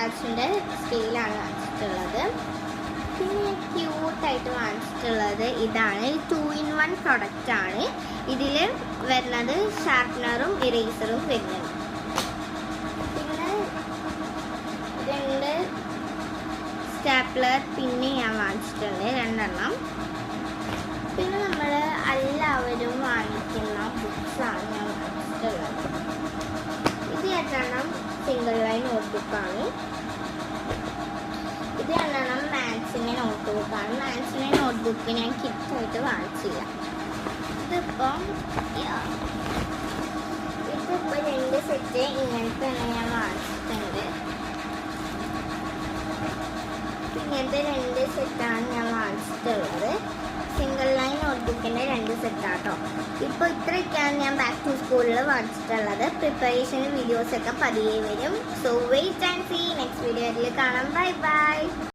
ബജാജിൻ്റെ സ്കെയിലാണ് വാങ്ങിച്ചിട്ടുള്ളത്. പിന്നെ ക്യൂട്ടായിട്ട് വാങ്ങിച്ചിട്ടുള്ളത് ഇതാണ്. 2-in-1 പ്രൊഡക്റ്റാണ്. ഇതിൽ വരുന്നത് ഷാർപ്പനറും ഇറേസറും വരുന്നത്. പിന്നെ 2 സ്റ്റാപ്ലർ പിന്നെ ഞാൻ വാങ്ങിച്ചിട്ടുണ്ട്, 2 എണ്ണം. പിന്നെ നമ്മൾ എല്ലാവരും വാങ്ങിക്കുന്ന ബുക്സാണ് ഞാൻ വാങ്ങിച്ചിട്ടുള്ളത്. ഇത് 8 സിംഗിൾ ലൈൻ നോട്ട്ബുക്കാണ്. ഇത് 2 മാത്സിൻ്റെ നോട്ട്ബുക്കാണ്. മാത്സിൻ്റെ നോട്ട്ബുക്ക് ഞാൻ കിറ്റായിട്ട് വാങ്ങിച്ചില്ല. ഇതിപ്പോൾ 2 സെറ്റ് ഇങ്ങനത്തെ തന്നെ ഞാൻ വാങ്ങിച്ചിട്ടുണ്ട്. ഇങ്ങനത്തെ 2 സെറ്റാണ് ഞാൻ വാങ്ങിച്ചിട്ടുള്ളത്. Single line നോട്ട്ബുക്കിൻ്റെ 2 സെറ്റാട്ടോ. ഇപ്പോൾ ഇത്രയൊക്കെയാണ് ഞാൻ ബാക്ക് ടു സ്കൂളിൽ വാങ്ങിച്ചിട്ടുള്ളത്. പ്രിപ്പറേഷൻ വീഡിയോസൊക്കെ പതിയെ വരും. So wait and see. Next വീഡിയോയിൽ കാണാം. Bye by.